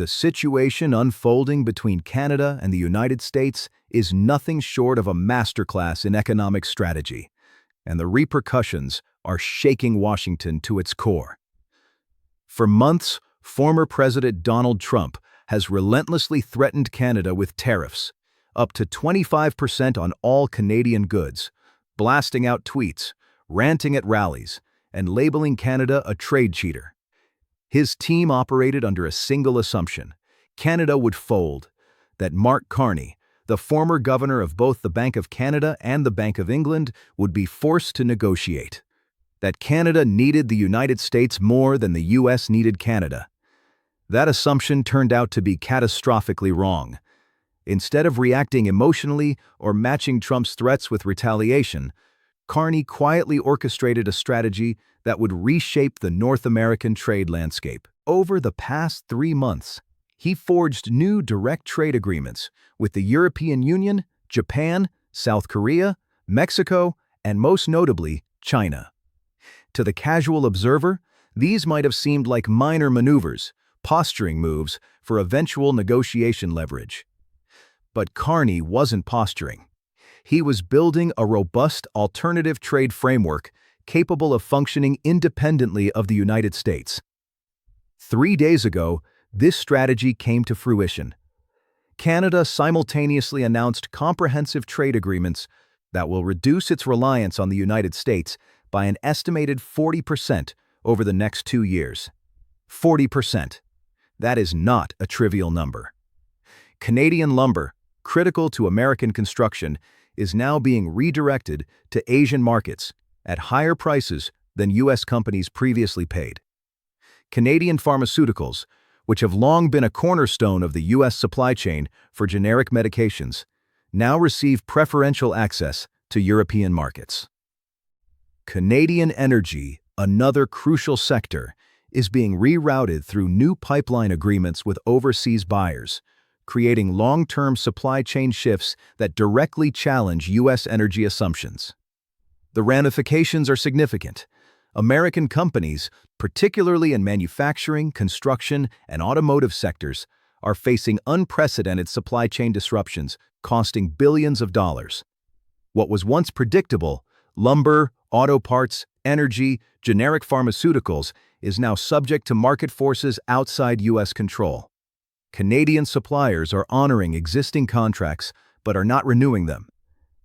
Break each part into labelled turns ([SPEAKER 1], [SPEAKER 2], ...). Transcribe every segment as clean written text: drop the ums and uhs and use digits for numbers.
[SPEAKER 1] The situation unfolding between Canada and the United States is nothing short of a masterclass in economic strategy, and the repercussions are shaking Washington to its core. For months, former President Donald Trump has relentlessly threatened Canada with tariffs, up to 25% on all Canadian goods, blasting out tweets, ranting at rallies, and labeling Canada a trade cheater. His team operated under a single assumption: Canada would fold, that Mark Carney, the former governor of both the Bank of Canada and the Bank of England, would be forced to negotiate, that Canada needed the United States more than the U.S. needed Canada. That assumption turned out to be catastrophically wrong. Instead of reacting emotionally or matching Trump's threats with retaliation, Carney quietly orchestrated a strategy that would reshape the North American trade landscape. Over the past 3 months, he forged new direct trade agreements with the European Union, Japan, South Korea, Mexico, and most notably, China. To the casual observer, these might have seemed like minor maneuvers, posturing moves for eventual negotiation leverage. But Carney wasn't posturing. He was building a robust alternative trade framework capable of functioning independently of the United States. 3 days ago, this strategy came to fruition. Canada simultaneously announced comprehensive trade agreements that will reduce its reliance on the United States by an estimated 40% over the next 2 years. 40%. That is not a trivial number. Canadian lumber, critical to American construction, is now being redirected to Asian markets at higher prices than U.S. companies previously paid. Canadian pharmaceuticals, which have long been a cornerstone of the U.S. supply chain for generic medications, now receive preferential access to European markets. Canadian energy, another crucial sector, is being rerouted through new pipeline agreements with overseas buyers, creating long-term supply chain shifts that directly challenge U.S. energy assumptions. The ramifications are significant. American companies, particularly in manufacturing, construction, and automotive sectors, are facing unprecedented supply chain disruptions costing billions of dollars. What was once predictable, lumber, auto parts, energy, generic pharmaceuticals, is now subject to market forces outside U.S. control. Canadian suppliers are honoring existing contracts but are not renewing them.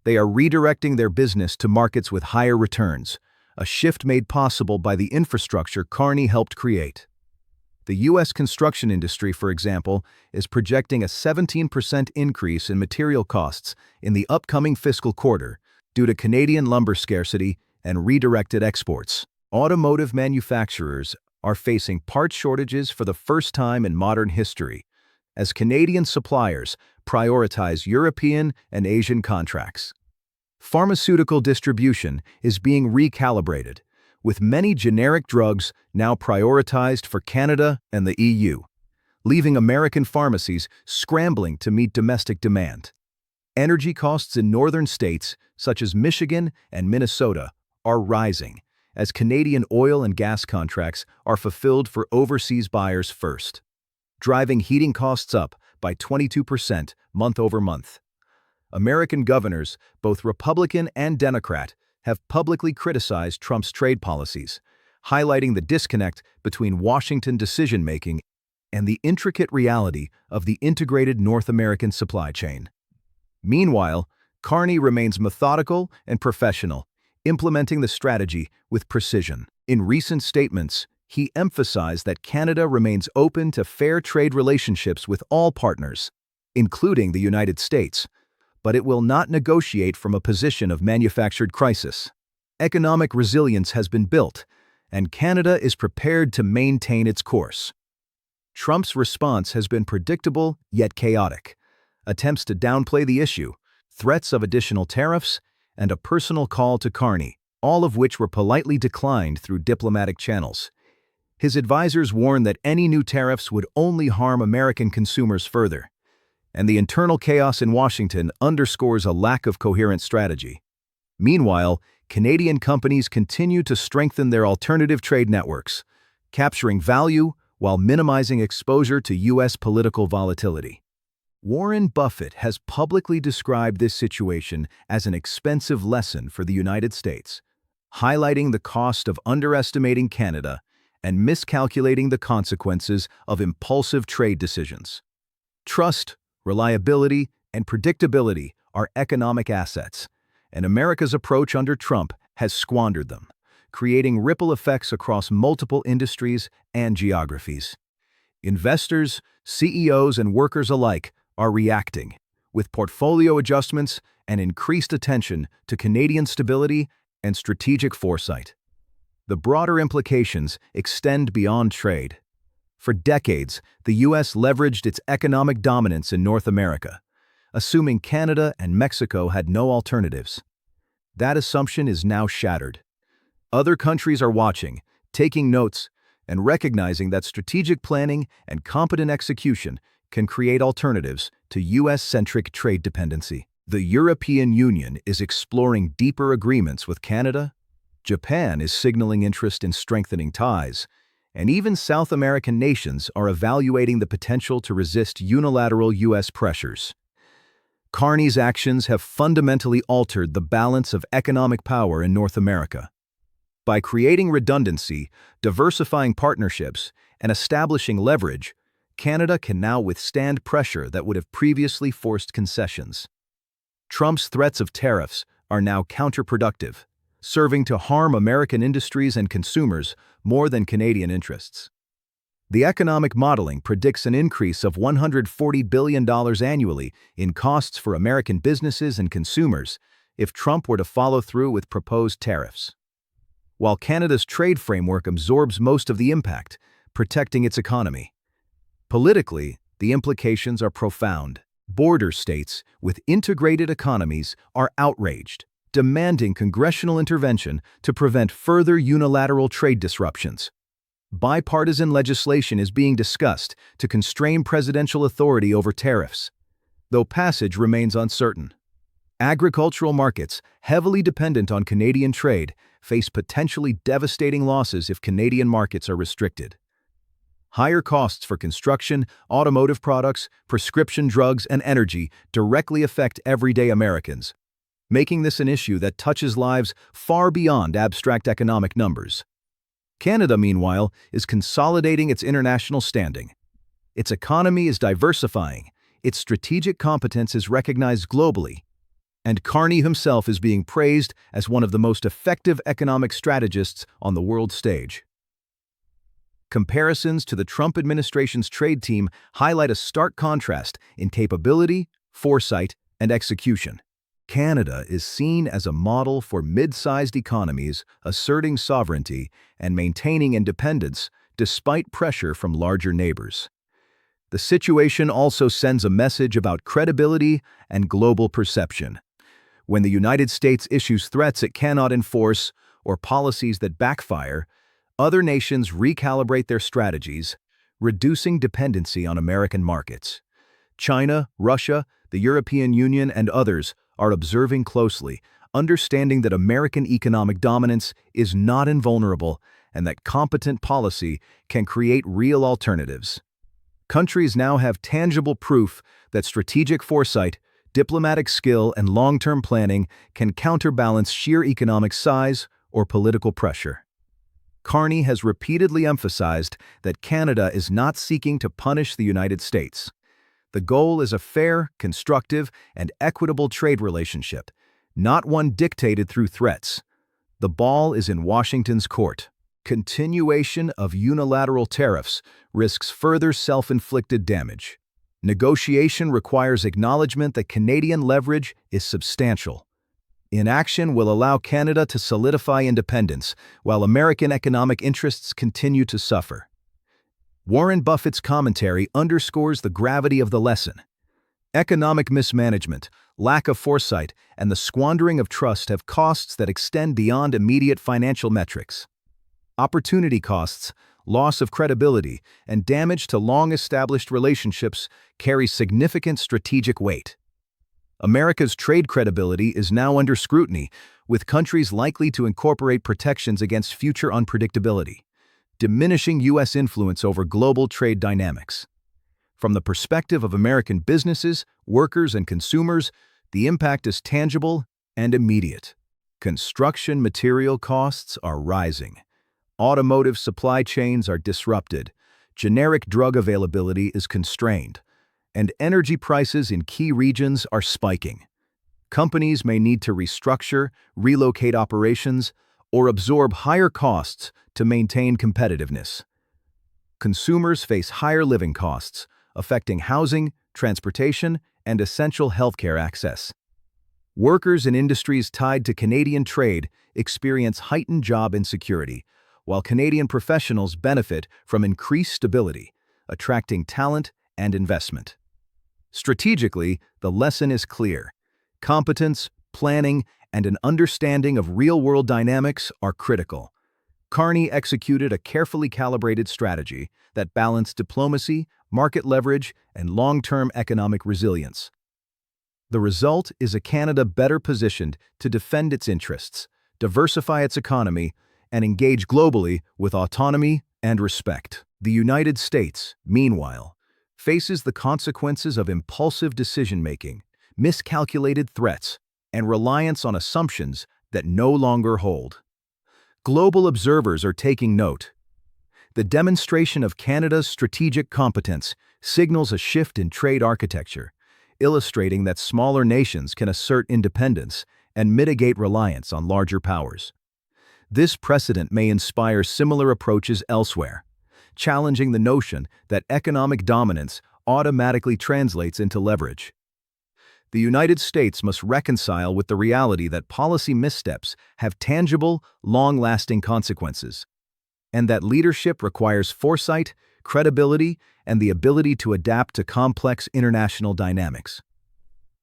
[SPEAKER 1] They are redirecting their business to markets with higher returns, a shift made possible by the infrastructure Carney helped create. The U.S. construction industry, for example, is projecting a 17% increase in material costs in the upcoming fiscal quarter due to Canadian lumber scarcity and redirected exports. Automotive manufacturers are facing part shortages for the first time in modern history, as Canadian suppliers prioritize European and Asian contracts. Pharmaceutical distribution is being recalibrated, with many generic drugs now prioritized for Canada and the EU, leaving American pharmacies scrambling to meet domestic demand. Energy costs in northern states, such as Michigan and Minnesota, are rising, as Canadian oil and gas contracts are fulfilled for overseas buyers first, driving heating costs up by 22% month over month. American governors, both Republican and Democrat, have publicly criticized Trump's trade policies, highlighting the disconnect between Washington decision-making and the intricate reality of the integrated North American supply chain. Meanwhile, Carney remains methodical and professional, implementing the strategy with precision. In recent statements, he emphasized that Canada remains open to fair trade relationships with all partners, including the United States, but it will not negotiate from a position of manufactured crisis. Economic resilience has been built, and Canada is prepared to maintain its course. Trump's response has been predictable yet chaotic. Attempts to downplay the issue, threats of additional tariffs, and a personal call to Carney, all of which were politely declined through diplomatic channels. His advisors warned that any new tariffs would only harm American consumers further, and the internal chaos in Washington underscores a lack of coherent strategy. Meanwhile, Canadian companies continue to strengthen their alternative trade networks, capturing value while minimizing exposure to U.S. political volatility. Warren Buffett has publicly described this situation as an expensive lesson for the United States, highlighting the cost of underestimating Canada and miscalculating the consequences of impulsive trade decisions. Trust, reliability, and predictability are economic assets, and America's approach under Trump has squandered them, creating ripple effects across multiple industries and geographies. Investors, CEOs, and workers alike are reacting, with portfolio adjustments and increased attention to Canadian stability and strategic foresight. The broader implications extend beyond trade. For decades, the U.S. leveraged its economic dominance in North America, assuming Canada and Mexico had no alternatives. That assumption is now shattered. Other countries are watching, taking notes, and recognizing that strategic planning and competent execution can create alternatives to U.S.-centric trade dependency. The European Union is exploring deeper agreements with Canada. Japan is signaling interest in strengthening ties, and even South American nations are evaluating the potential to resist unilateral U.S. pressures. Carney's actions have fundamentally altered the balance of economic power in North America. By creating redundancy, diversifying partnerships, and establishing leverage, Canada can now withstand pressure that would have previously forced concessions. Trump's threats of tariffs are now counterproductive, serving to harm American industries and consumers more than Canadian interests. The economic modeling predicts an increase of $140 billion annually in costs for American businesses and consumers if Trump were to follow through with proposed tariffs. While Canada's trade framework absorbs most of the impact, protecting its economy. Politically, the implications are profound. Border states with integrated economies are outraged, demanding congressional intervention to prevent further unilateral trade disruptions. Bipartisan legislation is being discussed to constrain presidential authority over tariffs, though passage remains uncertain. Agricultural markets, heavily dependent on Canadian trade, face potentially devastating losses if Canadian markets are restricted. Higher costs for construction, automotive products, prescription drugs, and energy directly affect everyday Americans, making this an issue that touches lives far beyond abstract economic numbers. Canada, meanwhile, is consolidating its international standing. Its economy is diversifying, its strategic competence is recognized globally, and Carney himself is being praised as one of the most effective economic strategists on the world stage. Comparisons to the Trump administration's trade team highlight a stark contrast in capability, foresight, and execution. Canada is seen as a model for mid-sized economies asserting sovereignty and maintaining independence despite pressure from larger neighbors. The situation also sends a message about credibility and global perception. When the United States issues threats it cannot enforce or policies that backfire, other nations recalibrate their strategies, reducing dependency on American markets. China, Russia, the European Union, and others are observing closely, understanding that American economic dominance is not invulnerable and that competent policy can create real alternatives. Countries now have tangible proof that strategic foresight, diplomatic skill, and long-term planning can counterbalance sheer economic size or political pressure. Carney has repeatedly emphasized that Canada is not seeking to punish the United States. The goal is a fair, constructive, and equitable trade relationship, not one dictated through threats. The ball is in Washington's court. Continuation of unilateral tariffs risks further self-inflicted damage. Negotiation requires acknowledgement that Canadian leverage is substantial. Inaction will allow Canada to solidify independence, while American economic interests continue to suffer. Warren Buffett's commentary underscores the gravity of the lesson. Economic mismanagement, lack of foresight, and the squandering of trust have costs that extend beyond immediate financial metrics. Opportunity costs, loss of credibility, and damage to long-established relationships carry significant strategic weight. America's trade credibility is now under scrutiny, with countries likely to incorporate protections against future unpredictability. diminishing U.S. influence over global trade dynamics. From the perspective of American businesses, workers, and consumers, the impact is tangible and immediate. Construction material costs are rising. Automotive supply chains are disrupted. Generic drug availability is constrained. And energy prices in key regions are spiking. Companies may need to restructure, relocate operations, or absorb higher costs to maintain competitiveness. Consumers face higher living costs, affecting housing, transportation, and essential healthcare access. Workers in industries tied to Canadian trade experience heightened job insecurity, while Canadian professionals benefit from increased stability, attracting talent and investment. Strategically, the lesson is clear. Competence, planning, and an understanding of real-world dynamics are critical. Carney executed a carefully calibrated strategy that balanced diplomacy, market leverage, and long-term economic resilience. The result is a Canada better positioned to defend its interests, diversify its economy, and engage globally with autonomy and respect. The United States, meanwhile, faces the consequences of impulsive decision-making, miscalculated threats, and reliance on assumptions that no longer hold. Global observers are taking note. The demonstration of Canada's strategic competence signals a shift in trade architecture, illustrating that smaller nations can assert independence and mitigate reliance on larger powers. This precedent may inspire similar approaches elsewhere, challenging the notion that economic dominance automatically translates into leverage. The United States must reconcile with the reality that policy missteps have tangible, long-lasting consequences, and that leadership requires foresight, credibility, and the ability to adapt to complex international dynamics.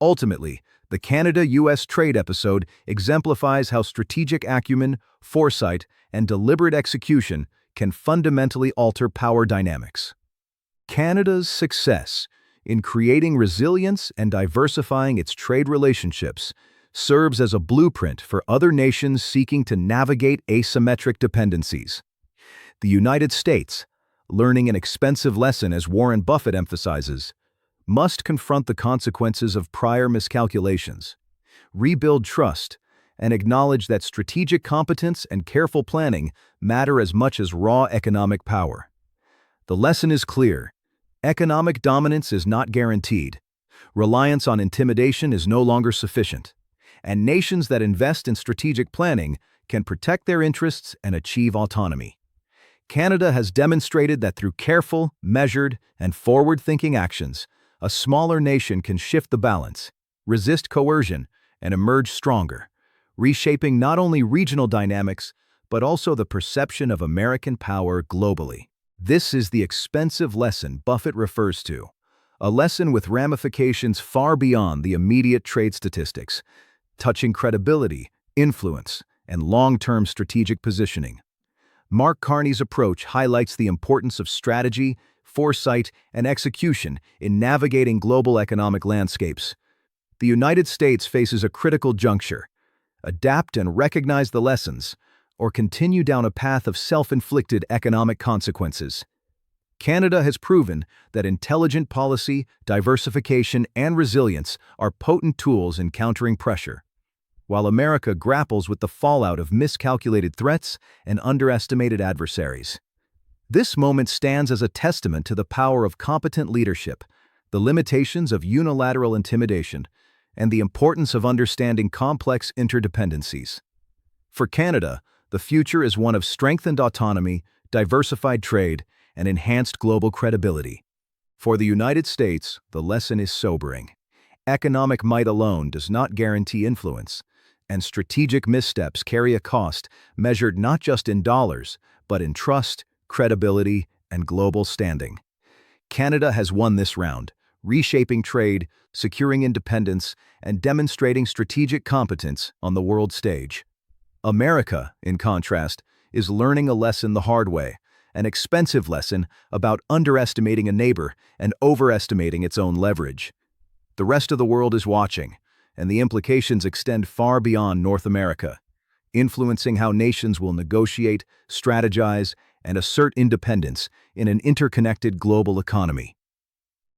[SPEAKER 1] Ultimately, the Canada-U.S. trade episode exemplifies how strategic acumen, foresight, and deliberate execution can fundamentally alter power dynamics. Canada's success in creating resilience and diversifying its trade relationships serves as a blueprint for other nations seeking to navigate asymmetric dependencies. The United States, learning an expensive lesson as Warren Buffett emphasizes, must confront the consequences of prior miscalculations, rebuild trust, and acknowledge that strategic competence and careful planning matter as much as raw economic power. The lesson is clear. Economic dominance is not guaranteed. Reliance on intimidation is no longer sufficient. And nations that invest in strategic planning can protect their interests and achieve autonomy. Canada has demonstrated that through careful, measured, and forward-thinking actions, a smaller nation can shift the balance, resist coercion, and emerge stronger, reshaping not only regional dynamics, but also the perception of American power globally. This is the expensive lesson Buffett refers to, a lesson with ramifications far beyond the immediate trade statistics, touching credibility, influence, and long-term strategic positioning. Mark Carney's approach highlights the importance of strategy, foresight, and execution in navigating global economic landscapes. The United States faces a critical juncture: adapt and recognize the lessons, or continue down a path of self-inflicted economic consequences. Canada has proven that intelligent policy, diversification, and resilience are potent tools in countering pressure, while America grapples with the fallout of miscalculated threats and underestimated adversaries. This moment stands as a testament to the power of competent leadership, the limitations of unilateral intimidation, and the importance of understanding complex interdependencies. For Canada, the future is one of strengthened autonomy, diversified trade, and enhanced global credibility. For the United States, the lesson is sobering. Economic might alone does not guarantee influence, and strategic missteps carry a cost measured not just in dollars, but in trust, credibility, and global standing. Canada has won this round, reshaping trade, securing independence, and demonstrating strategic competence on the world stage. America, in contrast, is learning a lesson the hard way, an expensive lesson about underestimating a neighbor and overestimating its own leverage. The rest of the world is watching, and the implications extend far beyond North America, influencing how nations will negotiate, strategize, and assert independence in an interconnected global economy.